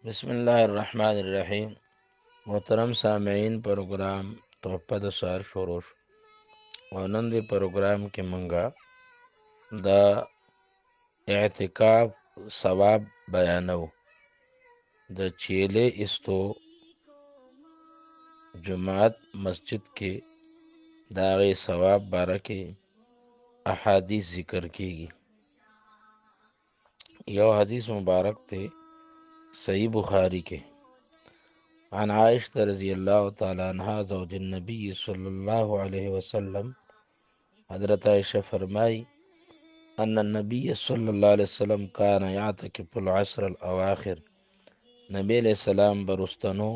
बिस्मिल्लाहिर्रहमानिर्रहीम। मोहतरम सामीन, प्रोग्राम तोहफ़त सर शोरोश और नंदी प्रोग्राम के मंगा द एहतिकाफ सवाब बयानव द चेले इस्तो जुमात मस्जिद के दागे सवाब बारा के अहादीस जिक्र कीगी। यह हदीस मुबारक थे सही बुखारी के अन आयशा रज़ी अल्लाह तआला अन्हा ज़ौजुन नबी सल्लल्लाहु अलैहि वसल्लम, हज़रत आयशा फरमाई अन्न नबी सल्लल्लाहु अलैहि वसल्लम कान यातकिफुल अस्र अल अवाखिर, नबी अलैहिस्सलाम बरुस्तनो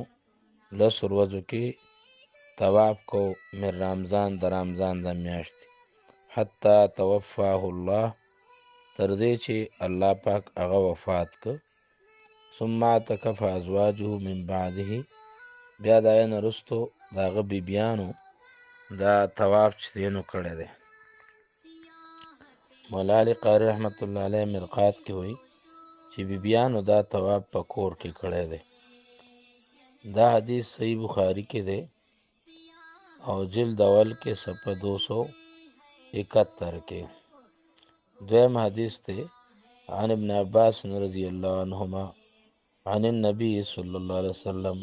लस रोज़ के तवाफ़ को मिर रमज़ान द रमज़ान द म्याश्त हत्ता तवफ़ाहुल्लाह, तरदे चे अल्लाह पाक अगा वफ़ात क, सुम्मा तकफ़ अज़वाजुहु मिन बादिही, ब्या दायन रुस्तो दाग बिबियानो दा तवाफ़ चेनो करे दे। मौला अली क़ारी रहमतुल्लाह अलैह मिरक़ात की हुई ची बिबियानो दा तवाफ़ पकोर के करे दे। दा हदीस सही बुखारी के दे और जिल्द अवल के सफ़ा 271 के। द्वैम हदीस थे अन इब्न अब्बास रज़ियल्लाहु अन्हुमा अन नबी सल्लल्लाहु अलैहि वसल्लम,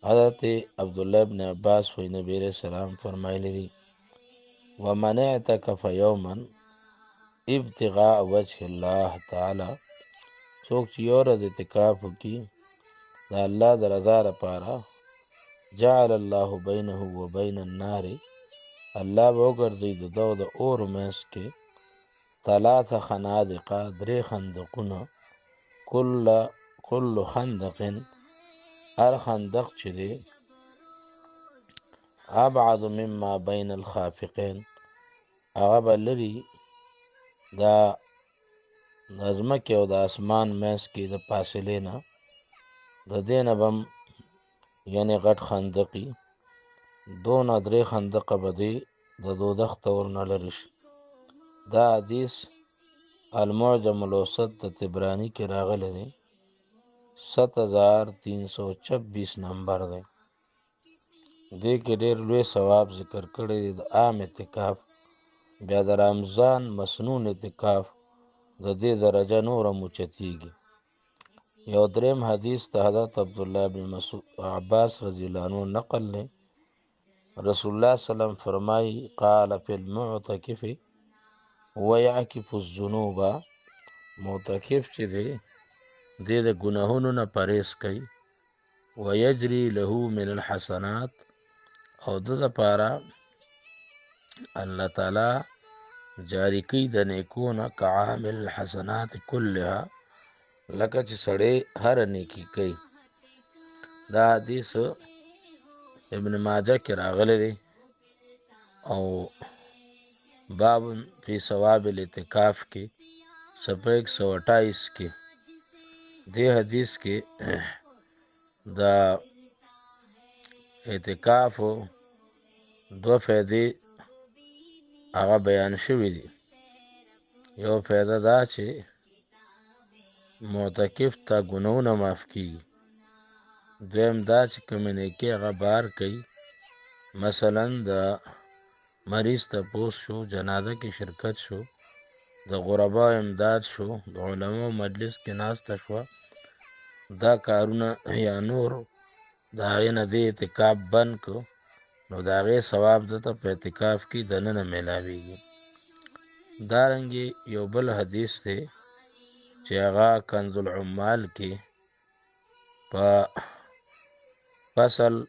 हज़रत अब्दुल्लाह इब्न अब्बास हुई नबी अलैहि सलाम फरमाइले दी व मन अतकफ़ यौमन इब्तिगा वजहिल्लाह ताला, सोक चियोर इतिकाफ की दा अल्लाह द रज़ा पारा, जअल अल्लाहु बैनहु व बैन अन्नार, अल्लाह वगर्ज़ी दो द और मैस के तलात खनादिका द्रे खंदकुना, कुल्ल खंदकिन अर खंदक चिदे अबअद मिम्मा बैन अल खाफ़िक़ैन, अगब लरी दा नज़्मके और द आसमान मैस की द फासिलेना द देन बम यानी गट खंदकी दो नदरे खंदक बदे द दो दख्त और नलरिश। दा हदीस अल-मुअजम अल-औसत द तिबरानी के रागल दे 7326 नंबर दे। दे के ढेर लुए सवाब जिक्र करे द आम इतिकाफ ब्या द रमज़ान मसनून इतिकाफ द दे दरजा नूर मुचतीगी। यौ द्रेम हदीस त हज़रत अब्दुल्लाह बिन अब्बास रज़ियल्लाहु अन्हु नक़ल ने रसूलुल्लाह सल्लल्लाहु अलैहि वसल्लम फरमाई क़ाल फ़िल मुअतकिफ़ व याकिफ़ु ज़ुनूबा, मुअतकिफ़ चे दे द गुनाहों न परहेज़ कई, व यजरी लहू मिनल हसनात, और द पारा अल्लाह ताला जारी कई द नेको न कामिल हसनात कुल्लिहा, लका च सड़े हर नेकी कई। दा हदीस इब्न माजा के रागले दे और बाबुन फी सवाब इतिकाफ के सफ़ा 128 के। दे हदीस के दा एतिकाफ दो फ़ायदे आगा बयान शुवी दी। यो फ़ायदा दा चे मुअतकिफ़ ता गुनाहों न माफ़ की। द्वैम दा चे कमी नेकी आगा बार कई, मसलन द मरीज़ तपोस शो, जनाजा की शिरकत शो, द गुरबा इमदाद शो, द उलमा मजलिस के नास्ता शो, दा कारुना या नूर दागे न दे इतिकाफ बन को नो दागे सवाब दता पे इतिकाफ की दन न मिलावीगी। दारंगी यो बल हदीस थे चेगा कंजुल उम्माल के पा फसल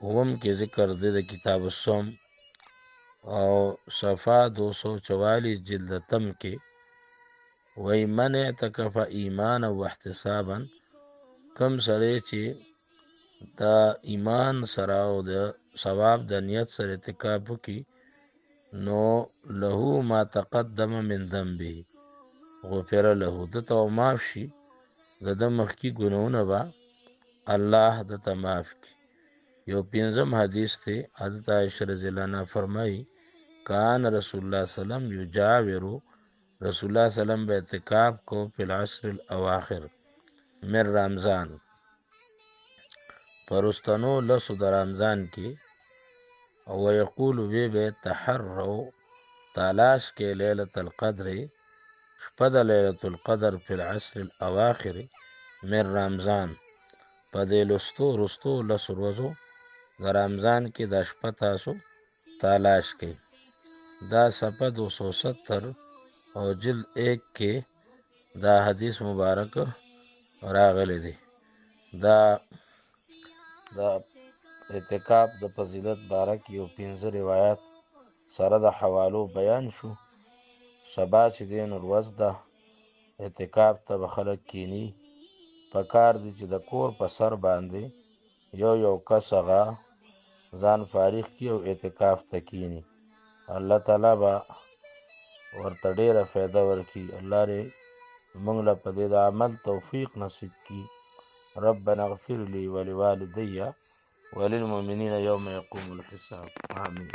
वम के ज़िक्र दे किताब सोम और सफ़ा 244 जिल्द तम के वही मन तकफ़ा ईमान व एहतिसाबन, कम सरे चे दा ईमान सराओ द सवाब द नियत सर इतिकाफ की नो लहू मा तक़द्दम मिन दम्बी गुफ़िर लहू, दता माफ़ शी द मख की गुनाहों न बा अल्लाह दता माफ़ की। यो पिंजम हदीस थे हज़रत आयशा रज़ियल्लाहु अन्हा फरमाई कान रसूलुल्लाह सल्लम युजाविरु, रसूलुल्लाह सल्लम बे इतिकाफ को फिल अस्र अल अवाखिर, من رمضان پرستنو لسو د رمضان کې او یقول وی به تحروا تلاش کې لیلة القدر شپه د لیلة القدر فی العشر الاواخر من رمضان په دې لستو رستو لسو ورځو د رمضان کې د شپه تاسو تلاش کې دا صفحه 270 او جلد 1 کې دا حدیث مبارک راغلی دی دا د اعتکاف د فضیلت باره کې یو 15 روایت سره د حوالو بیان شو سبا چې دی نو ورځ ده اعتکاف ته به خلک کینی پکار دی چې د کور په سر باندې یو کس هغه ځان فارغ کړي او اعتکاف ته کینی الله تعالی به ورته ډېره فایده ورکړي الله دې موږ له په دې د عمل توفیق نصیب کړي ربنا اغفر لي ولوالدي وللمؤمنين يوم يقوم الحساب آمين